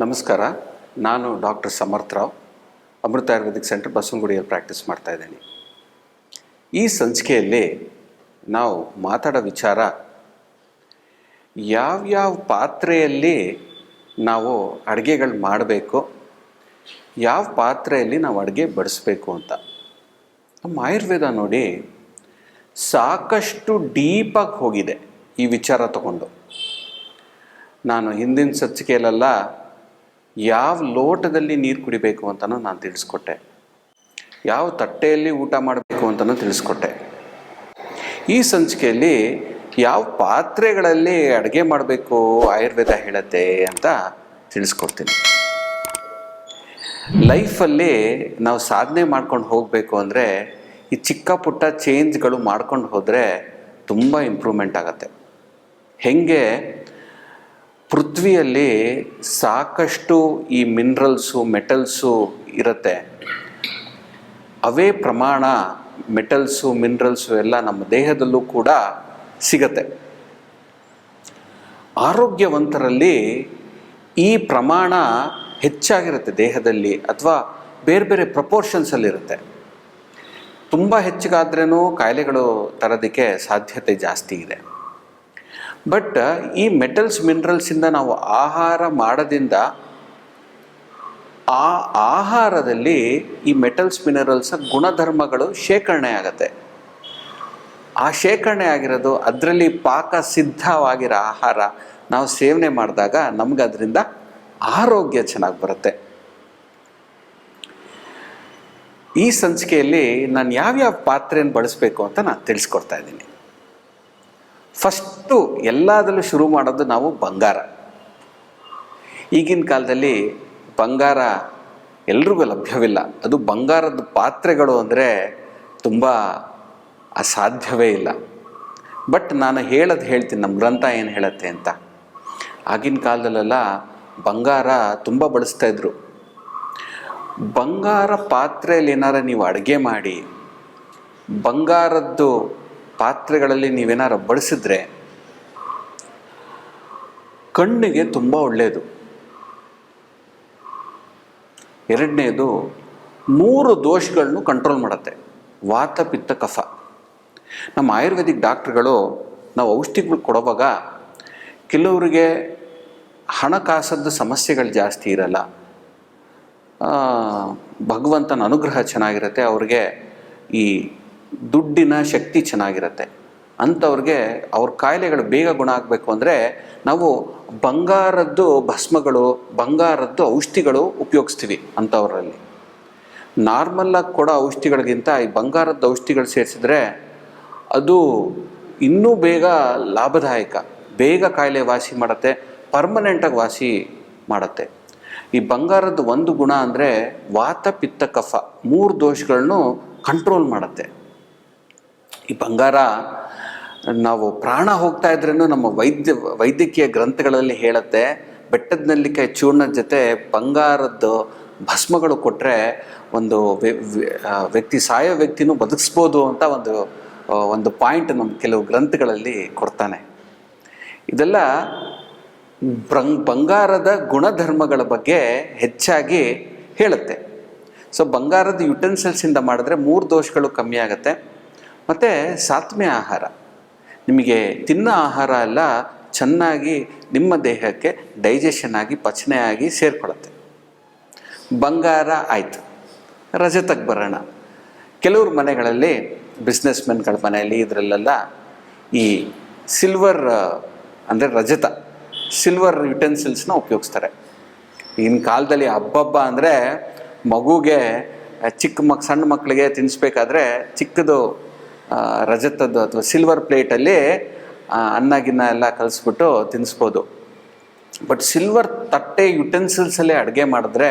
ನಮಸ್ಕಾರ. ನಾನು ಡಾಕ್ಟರ್ ಸಮರ್ಥರಾವ್, ಅಮೃತ Ayurvedic centre ಬಸವನಗುಡಿಯಲ್ಲಿ practice ಮಾಡ್ತಾಯಿದ್ದೀನಿ. ಈ ಸಂಚಿಕೆಯಲ್ಲಿ ನಾವು ಮಾತಾಡೋ ವಿಚಾರ, ಯಾವ್ಯಾವ ಪಾತ್ರೆಯಲ್ಲಿ ನಾವು ಅಡುಗೆಗಳು ಮಾಡಬೇಕು, ಯಾವ ಪಾತ್ರೆಯಲ್ಲಿ ನಾವು ಅಡುಗೆ ಬಡಿಸ್ಬೇಕು ಅಂತ. ನಮ್ಮ ಆಯುರ್ವೇದ ನೋಡಿ ಸಾಕಷ್ಟು ಡೀಪಾಗಿ ಹೋಗಿದೆ ಈ ವಿಚಾರ ತಗೊಂಡು. ನಾನು ಹಿಂದಿನ ಸಂಚಿಕೆಯಲ್ಲೆಲ್ಲ ಯಾವ ಲೋಟದಲ್ಲಿ ನೀರು ಕುಡಿಬೇಕು ಅಂತಲೂ ನಾನು ತಿಳಿಸ್ಕೊಟ್ಟೆ, ಯಾವ ತಟ್ಟೆಯಲ್ಲಿ ಊಟ ಮಾಡಬೇಕು ಅಂತಲೂ ತಿಳಿಸ್ಕೊಟ್ಟೆ. ಈ ಸಂಚಿಕೆಯಲ್ಲಿ ಯಾವ ಪಾತ್ರೆಗಳಲ್ಲಿ ಅಡುಗೆ ಮಾಡಬೇಕು ಆಯುರ್ವೇದ ಹೇಳುತ್ತೆ ಅಂತ ತಿಳಿಸ್ಕೊಡ್ತೀನಿ. ಲೈಫಲ್ಲಿ ನಾವು ಸಾಧನೆ ಮಾಡ್ಕೊಂಡು ಹೋಗಬೇಕು ಅಂದರೆ ಈ ಚಿಕ್ಕ ಪುಟ್ಟ ಚೇಂಜ್ಗಳು ಮಾಡ್ಕೊಂಡು ಹೋದರೆ ತುಂಬ ಇಂಪ್ರೂವ್ಮೆಂಟ್ ಆಗುತ್ತೆ. ಹೇಗೆ ಪೃಥ್ವಿಯಲ್ಲಿ ಸಾಕಷ್ಟು ಈ ಮಿನರಲ್ಸು ಮೆಟಲ್ಸು ಇರುತ್ತೆ, ಅವೇ ಪ್ರಮಾಣ ಮೆಟಲ್ಸು ಮಿನರಲ್ಸು ಎಲ್ಲ ನಮ್ಮ ದೇಹದಲ್ಲೂ ಕೂಡ ಸಿಗತ್ತೆ. ಆರೋಗ್ಯವಂತರಲ್ಲಿ ಈ ಪ್ರಮಾಣ ಹೆಚ್ಚಾಗಿರುತ್ತೆ ದೇಹದಲ್ಲಿ, ಅಥವಾ ಬೇರೆ ಬೇರೆ ಪ್ರಪೋರ್ಷನ್ಸಲ್ಲಿರುತ್ತೆ. ತುಂಬ ಹೆಚ್ಚಿಗಾದ್ರೂ ಕಾಯಿಲೆಗಳು ತರೋದಕ್ಕೆ ಸಾಧ್ಯತೆ ಜಾಸ್ತಿ ಇದೆ. ಬಟ್ ಈ ಮೆಟಲ್ಸ್ ಮಿನರಲ್ಸಿಂದ ನಾವು ಆಹಾರ ಮಾಡೋದ್ರಿಂದ ಆ ಆಹಾರದಲ್ಲಿ ಈ ಮೆಟಲ್ಸ್ ಮಿನರಲ್ಸ್ ಗುಣಧರ್ಮಗಳು ಶೇಖರಣೆ ಆಗುತ್ತೆ. ಆ ಶೇಖರಣೆ ಆಗಿರೋದು ಅದರಲ್ಲಿ ಪಾಕ ಸಿದ್ಧವಾಗಿರೋ ಆಹಾರ ನಾವು ಸೇವನೆ ಮಾಡಿದಾಗ ನಮ್ಗೆ ಅದರಿಂದ ಆರೋಗ್ಯ ಚೆನ್ನಾಗಿ ಬರುತ್ತೆ. ಈ ಸಂಚಿಕೆಯಲ್ಲಿ ನಾನು ಯಾವ್ಯಾವ ಪಾತ್ರೆಯನ್ನು ಬಳಸಬೇಕು ಅಂತ ನಾನು ತಿಳಿಸ್ಕೊಡ್ತಾ ಇದ್ದೀನಿ. ಫಸ್ಟು ಎಲ್ಲದರಲ್ಲೂ ಶುರು ಮಾಡೋದು ನಾವು ಬಂಗಾರ. ಈಗಿನ ಕಾಲದಲ್ಲಿ ಬಂಗಾರ ಎಲ್ರಿಗೂ ಲಭ್ಯವಿಲ್ಲ. ಅದು ಬಂಗಾರದ ಪಾತ್ರೆಗಳು ಅಂದರೆ ತುಂಬ ಅಸಾಧ್ಯವೇ ಇಲ್ಲ. ಬಟ್ ನಾನು ಹೇಳ್ತೀನಿ, ನಮ್ಮ ಗ್ರಂಥ ಏನು ಹೇಳುತ್ತೆ ಅಂತ. ಆಗಿನ ಕಾಲದಲ್ಲೆಲ್ಲ ಬಂಗಾರ ತುಂಬ ಬಳಸ್ತಾಯಿದ್ರು. ಬಂಗಾರ ಪಾತ್ರೆಯಲ್ಲಿ ಏನಾರ ನೀವು ಅಡುಗೆ ಮಾಡಿ, ಬಂಗಾರದ್ದು ಪಾತ್ರೆಗಳಲ್ಲಿ ನೀವೇನಾರು ಬಳಸಿದ್ರೆ ಕಣ್ಣಿಗೆ ತುಂಬ ಒಳ್ಳೆಯದು. ಎರಡನೇದು, 3 ದೋಷಗಳನ್ನು ಕಂಟ್ರೋಲ್ ಮಾಡುತ್ತೆ: ವಾತ, ಪಿತ್ತ, ಕಫ. ನಮ್ಮ ಆಯುರ್ವೇದಿಕ್ ಡಾಕ್ಟ್ರುಗಳು ನಾವು ಔಷಧಿಗಳು ಕೊಡುವಾಗ ಕೆಲವರಿಗೆ ಹಣಕಾಸದ್ದು ಸಮಸ್ಯೆಗಳು ಜಾಸ್ತಿ ಇರಲ್ಲ, ಭಗವಂತನ ಅನುಗ್ರಹ ಚೆನ್ನಾಗಿರುತ್ತೆ, ಅವ್ರಿಗೆ ಈ ದುಡ್ಡಿನ ಶಕ್ತಿ ಚೆನ್ನಾಗಿರುತ್ತೆ. ಅಂಥವ್ರಿಗೆ ಅವ್ರ ಕಾಯಿಲೆಗಳು ಬೇಗ ಗುಣ ಆಗಬೇಕು ಅಂದರೆ ನಾವು ಬಂಗಾರದ್ದು ಭಸ್ಮಗಳು, ಬಂಗಾರದ್ದು ಔಷಧಿಗಳು ಉಪಯೋಗಿಸ್ತೀವಿ. ಅಂಥವರಲ್ಲಿ ನಾರ್ಮಲಾಗಿ ಕೊಡೋ ಔಷಧಿಗಳಿಗಿಂತ ಈ ಬಂಗಾರದ್ದು ಔಷಧಿಗಳು ಸೇರಿಸಿದ್ರೆ ಅದು ಇನ್ನೂ ಬೇಗ ಲಾಭದಾಯಕ, ಬೇಗ ಕಾಯಿಲೆ ವಾಸಿ ಮಾಡುತ್ತೆ, ಪರ್ಮನೆಂಟಾಗಿ ವಾಸಿ ಮಾಡುತ್ತೆ. ಈ ಬಂಗಾರದ್ದು ಒಂದು ಗುಣ ಅಂದರೆ ವಾತ, ಪಿತ್ತ, ಕಫ 3 ದೋಷಗಳನ್ನು ಕಂಟ್ರೋಲ್ ಮಾಡುತ್ತೆ. ಈ ಬಂಗಾರ ನಾವು ಪ್ರಾಣ ಹೋಗ್ತಾ ಇದ್ರೂ ನಮ್ಮ ವೈದ್ಯಕೀಯ ಗ್ರಂಥಗಳಲ್ಲಿ ಹೇಳುತ್ತೆ, ಬೆಟ್ಟದ ನೆಲ್ಲಿಕಾಯಿ ಚೂರ್ಣದ ಜೊತೆ ಬಂಗಾರದ್ದು ಭಸ್ಮಗಳು ಕೊಟ್ಟರೆ ಒಂದು ವ್ಯಕ್ತಿ, ಸಾಯೋ ವ್ಯಕ್ತಿನೂ ಬದುಕಿಸ್ಬೋದು ಅಂತ ಒಂದು ಪಾಯಿಂಟ್ ನಮ್ಮ ಕೆಲವು ಗ್ರಂಥಗಳಲ್ಲಿ ಕೊಡ್ತಾನೆ. ಇದೆಲ್ಲ ಬಂಗಾರದ ಗುಣಧರ್ಮಗಳ ಬಗ್ಗೆ ಹೆಚ್ಚಾಗಿ ಹೇಳುತ್ತೆ. ಸೊ ಬಂಗಾರದ ಯುಟೆನ್ಸಿಲ್ಸಿಂದ ಮಾಡಿದ್ರೆ 3 ದೋಷಗಳು ಕಮ್ಮಿ ಆಗುತ್ತೆ. ಮತ್ತು ಸಾತ್ಮ್ಯ ಆಹಾರ, ನಿಮಗೆ ತಿನ್ನೋ ಆಹಾರ ಎಲ್ಲ ಚೆನ್ನಾಗಿ ನಿಮ್ಮ ದೇಹಕ್ಕೆ ಡೈಜೆಷನ್ ಆಗಿ ಪಚನೆ ಆಗಿ ಸೇರಿಕೊಳ್ಳುತ್ತೆ. ಬಂಗಾರ ಆಯಿತು. ರಜತಕ್ಕೆ ಬರೋಣ. ಕೆಲವ್ರ ಮನೆಗಳಲ್ಲಿ, ಬಿಸ್ನೆಸ್ ಮೆನ್ಗಳ ಮನೆಯಲ್ಲಿ ಇದರಲ್ಲೆಲ್ಲ ಈ ಸಿಲ್ವರ್ ಅಂದರೆ ರಜತ, ಸಿಲ್ವರ್ ಯುಟೆನ್ಸಿಲ್ಸ್ನ ಉಪಯೋಗಿಸ್ತಾರೆ. ಈಗಿನ ಕಾಲದಲ್ಲಿ ಹಬ್ಬ ಅಂದರೆ ಮಗುಗೆ ಸಣ್ಣ ಮಕ್ಕಳಿಗೆ ತಿನ್ನಿಸ್ಬೇಕಾದ್ರೆ ಚಿಕ್ಕದು ರಜತದ್ದು ಅಥವಾ ಸಿಲ್ವರ್ ಪ್ಲೇಟಲ್ಲಿ ಅನ್ನ ಗಿನ್ನ ಎಲ್ಲ ಕಲಿಸ್ಬಿಟ್ಟು ತಿನ್ನಿಸ್ಬೋದು. ಬಟ್ ಸಿಲ್ವರ್ ತಟ್ಟೆ ಯುಟೆನ್ಸಿಲ್ಸಲ್ಲೇ ಅಡುಗೆ ಮಾಡಿದ್ರೆ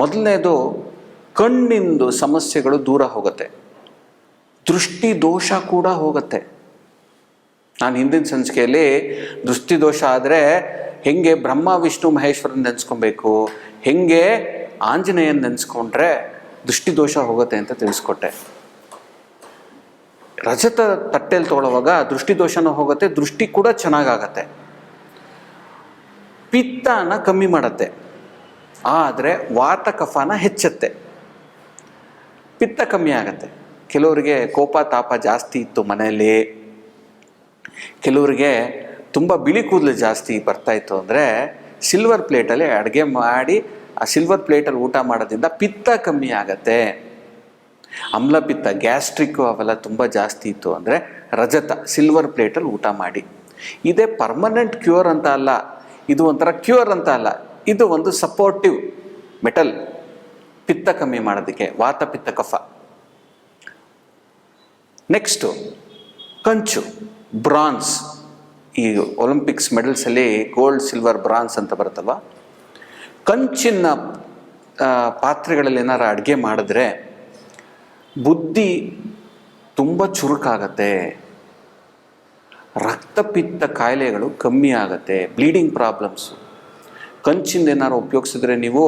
ಮೊದಲನೇದು ಕಣ್ಣಿಂದು ಸಮಸ್ಯೆಗಳು ದೂರ ಹೋಗುತ್ತೆ, ದೃಷ್ಟಿ ದೋಷ ಕೂಡ ಹೋಗುತ್ತೆ. ನಾನು ಹಿಂದಿನ ಸಂಚಿಕೆಯಲ್ಲಿ ದೃಷ್ಟಿ ದೋಷ ಆದರೆ ಹೆಂಗೆ ಬ್ರಹ್ಮ ವಿಷ್ಣು ಮಹೇಶ್ವರನ ನೆನೆಸ್ಕೊಬೇಕು, ಹೆಂಗೆ ಆಂಜನೇಯನ ನೆನೆಸ್ಕೊಂಡ್ರೆ ದೃಷ್ಟಿ ದೋಷ ಹೋಗುತ್ತೆ ಅಂತ ತಿಳಿಸ್ಕೊಟ್ಟೆ. ರಜತ ತಟ್ಟೆಯಲ್ಲಿ ತೊಗೊಳ್ಳುವಾಗ ದೃಷ್ಟಿ ದೋಷನೂ ಹೋಗುತ್ತೆ, ದೃಷ್ಟಿ ಕೂಡ ಚೆನ್ನಾಗಾಗತ್ತೆ. ಪಿತ್ತನ ಕಮ್ಮಿ ಮಾಡುತ್ತೆ, ಆದರೆ ವಾತ ಕಫನ ಹೆಚ್ಚುತ್ತೆ. ಪಿತ್ತ ಕಮ್ಮಿ ಆಗುತ್ತೆ. ಕೆಲವರಿಗೆ ಕೋಪ ತಾಪ ಜಾಸ್ತಿ ಇತ್ತು ಮನೆಯಲ್ಲಿ, ಕೆಲವರಿಗೆ ತುಂಬ ಬಿಳಿ ಕೂದಲು ಜಾಸ್ತಿ ಬರ್ತಾಯಿತ್ತು ಅಂದರೆ ಸಿಲ್ವರ್ ಪ್ಲೇಟಲ್ಲಿ ಅಡುಗೆ ಮಾಡಿ ಆ ಸಿಲ್ವರ್ ಪ್ಲೇಟಲ್ಲಿ ಊಟ ಮಾಡೋದ್ರಿಂದ ಪಿತ್ತ ಕಮ್ಮಿ ಆಗತ್ತೆ. ಆಮ್ಲಪಿತ್ತ ಗ್ಯಾಸ್ಟ್ರಿಕ್ಕು ಅವೆಲ್ಲ ತುಂಬ ಜಾಸ್ತಿ ಇತ್ತು ಅಂದರೆ ರಜತ ಸಿಲ್ವರ್ ಪ್ಲೇಟಲ್ಲಿ ಊಟ ಮಾಡಿ. ಇದೇ ಪರ್ಮನೆಂಟ್ ಕ್ಯೂರ್ ಅಂತ ಅಲ್ಲ, ಇದು ಒಂಥರ ಕ್ಯೂರ್ ಅಂತ ಅಲ್ಲ, ಇದು ಒಂದು ಸಪೋರ್ಟಿವ್ ಮೆಟಲ್ ಪಿತ್ತ ಕಮ್ಮಿ ಮಾಡೋದಕ್ಕೆ, ವಾತ ಪಿತ್ತ ಕಫ. ನೆಕ್ಸ್ಟು ಕಂಚು, ಬ್ರಾನ್ಸ್. ಈ ಒಲಿಂಪಿಕ್ಸ್ ಮೆಡಲ್ಸಲ್ಲಿ ಗೋಲ್ಡ್ ಸಿಲ್ವರ್ ಬ್ರಾನ್ಸ್ ಅಂತ ಬರುತ್ತಲ್ವ, ಕಂಚಿನ ಪಾತ್ರೆಗಳಲ್ಲಿ ಏನಾರು ಅಡುಗೆ ಮಾಡಿದ್ರೆ ಬುದ್ಧಿ ತುಂಬ ಚುರುಕಾಗತ್ತೆ, ರಕ್ತಪಿತ್ತ ಕಾಯಿಲೆಗಳು ಕಮ್ಮಿ ಆಗುತ್ತೆ, ಬ್ಲೀಡಿಂಗ್ ಪ್ರಾಬ್ಲಮ್ಸು. ಕಂಚಿಂದ ಏನಾರು ಉಪಯೋಗಿಸಿದ್ರೆ ನೀವು,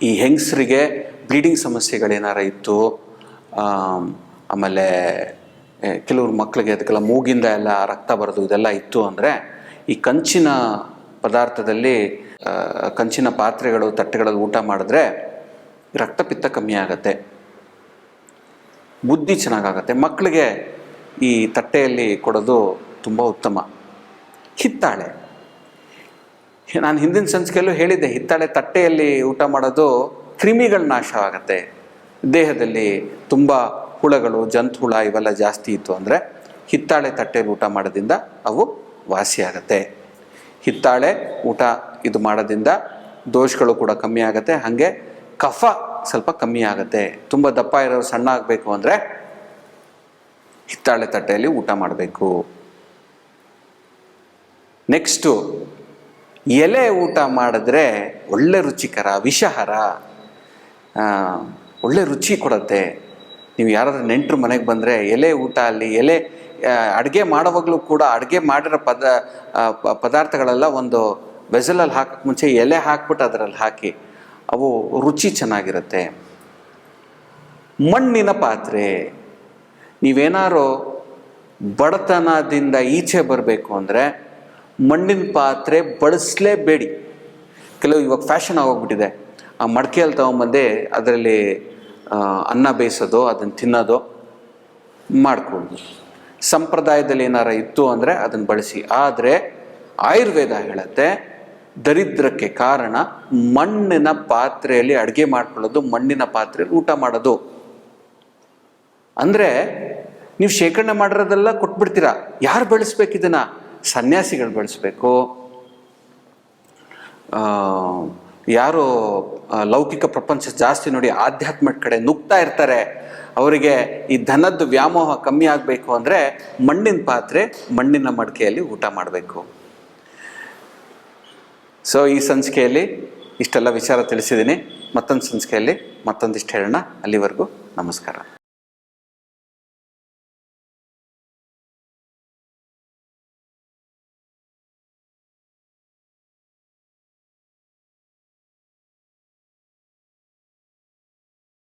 ಈ ಹೆಂಗಸರಿಗೆ ಬ್ಲೀಡಿಂಗ್ ಸಮಸ್ಯೆಗಳೇನಾರು ಇತ್ತು, ಆಮೇಲೆ ಕೆಲವ್ರ ಮಕ್ಕಳಿಗೆ ಅದಕ್ಕೆಲ್ಲ ಮೂಗಿಂದ ಎಲ್ಲ ರಕ್ತ ಬರೋದು ಇದೆಲ್ಲ ಇತ್ತು ಅಂದರೆ ಈ ಕಂಚಿನ ಪದಾರ್ಥದಲ್ಲಿ, ಕಂಚಿನ ಪಾತ್ರೆಗಳು ತಟ್ಟೆಗಳಲ್ಲಿ ಊಟ ಮಾಡಿದ್ರೆ ರಕ್ತಪಿತ್ತ ಕಮ್ಮಿ ಆಗುತ್ತೆ, ಬುದ್ಧಿ ಚೆನ್ನಾಗಾಗತ್ತೆ. ಮಕ್ಕಳಿಗೆ ಈ ತಟ್ಟೆಯಲ್ಲಿ ಕೊಡೋದು ತುಂಬ ಉತ್ತಮ. ಹಿತ್ತಾಳೆ, ನಾನು ಹಿಂದಿನ ಸಂಚಿಕೆಯಲ್ಲೂ ಹೇಳಿದ್ದೆ, ಹಿತ್ತಾಳೆ ತಟ್ಟೆಯಲ್ಲಿ ಊಟ ಮಾಡೋದು ಕ್ರಿಮಿಗಳ ನಾಶವಾಗತ್ತೆ. ದೇಹದಲ್ಲಿ ತುಂಬ ಹುಳಗಳು, ಜಂತುಹುಳ ಇವೆಲ್ಲ ಜಾಸ್ತಿ ಇತ್ತು ಅಂದರೆ ಹಿತ್ತಾಳೆ ತಟ್ಟೆಯಲ್ಲಿ ಊಟ ಮಾಡೋದ್ರಿಂದ ಅವು ವಾಸಿಯಾಗತ್ತೆ. ಹಿತ್ತಾಳೆ ಊಟ ಇದು ಮಾಡೋದ್ರಿಂದ ದೋಷಗಳು ಕೂಡ ಕಮ್ಮಿ ಆಗುತ್ತೆ, ಹಾಗೆ ಕಫ ಸ್ವಲ್ಪ ಕಮ್ಮಿ ಆಗುತ್ತೆ. ತುಂಬ ದಪ್ಪ ಇರೋರು ಸಣ್ಣ ಆಗಬೇಕು ಅಂದರೆ ಹಿತ್ತಾಳೆ ತಟ್ಟೆಯಲ್ಲಿ ಊಟ ಮಾಡಬೇಕು. ನೆಕ್ಸ್ಟು ಎಲೆ ಊಟ ಮಾಡಿದ್ರೆ ಒಳ್ಳೆ ರುಚಿಕರ, ವಿಷಹರ, ಒಳ್ಳೆ ರುಚಿ ಕೊಡುತ್ತೆ. ನೀವು ಯಾರಾದ್ರೂ ನೆಂಟರು ಮನೆಗೆ ಬಂದರೆ ಎಲೆ ಊಟ, ಅಲ್ಲಿ ಎಲೆ ಅಡುಗೆ ಮಾಡೋವಾಗಲೂ ಕೂಡ ಅಡುಗೆ ಮಾಡಿರೋ ಪದಾರ್ಥಗಳೆಲ್ಲ ಒಂದು ವೆಸಲಲ್ಲಿ ಹಾಕೋಕ್ಕೆ ಮುಂಚೆ ಎಲೆ ಹಾಕ್ಬಿಟ್ಟು ಅದರಲ್ಲಿ ಹಾಕಿ, ಅವು ರುಚಿ ಚೆನ್ನಾಗಿರುತ್ತೆ. ಮಣ್ಣಿನ ಪಾತ್ರೆ, ನೀವೇನಾರು ಬಡತನದಿಂದ ಈಚೆ ಬರಬೇಕು ಅಂದರೆ ಮಣ್ಣಿನ ಪಾತ್ರೆ ಬಳಸಲೇಬೇಡಿ. ಕೆಲವು ಇವಾಗ ಫ್ಯಾಷನ್ ಆಗೋಗ್ಬಿಟ್ಟಿದೆ, ಆ ಮಡಿಕೆಯಲ್ಲಿ ತೊಗೊಂಬಂದು ಅದರಲ್ಲಿ ಅನ್ನ ಬೇಯಿಸೋದು, ಅದನ್ನು ತಿನ್ನೋದು ಮಾಡಿಕೊಳ್ಳೋದು. ಸಂಪ್ರದಾಯದಲ್ಲಿ ಏನಾರು ಇತ್ತು ಅಂದರೆ ಅದನ್ನು ಬಳಸಿ. ಆದರೆ ಆಯುರ್ವೇದ ಹೇಳುತ್ತೆ ದರಿದ್ರಕ್ಕೆ ಕಾರಣ ಮಣ್ಣಿನ ಪಾತ್ರೆಯಲ್ಲಿ ಅಡುಗೆ ಮಾಡ್ಕೊಳ್ಳೋದು, ಮಣ್ಣಿನ ಪಾತ್ರೆಯಲ್ಲಿ ಊಟ ಮಾಡೋದು. ಅಂದರೆ ನೀವು ಶೇಖರಣೆ ಮಾಡಿರೋದೆಲ್ಲ ಕೊಟ್ಬಿಡ್ತೀರಾ. ಯಾರು ಬೆಳೆಸ್ಬೇಕು ಇದನ್ನು? ಸನ್ಯಾಸಿಗಳು ಬೆಳೆಸ್ಬೇಕು. ಯಾರು ಲೌಕಿಕ ಪ್ರಪಂಚ ಜಾಸ್ತಿ ನೋಡಿ ಆಧ್ಯಾತ್ಮದ ಕಡೆ ನುಗ್ತಾ ಇರ್ತಾರೆ, ಅವರಿಗೆ ಈ ಧನದ ವ್ಯಾಮೋಹ ಕಮ್ಮಿ ಆಗಬೇಕು ಅಂದರೆ ಮಣ್ಣಿನ ಪಾತ್ರೆ, ಮಣ್ಣಿನ ಮಡಿಕೆಯಲ್ಲಿ ಊಟ ಮಾಡಬೇಕು. ಸೊ ಈ ಸಂಚಿಕೆಯಲ್ಲಿ ಇಷ್ಟೆಲ್ಲ ವಿಚಾರ ತಿಳಿಸಿದ್ದೀನಿ. ಮತ್ತೊಂದು ಸಂಚಿಕೆಯಲ್ಲಿ ಮತ್ತೊಂದಿಷ್ಟು ಹೇಳೋಣ. ಅಲ್ಲಿವರೆಗೂ ನಮಸ್ಕಾರ.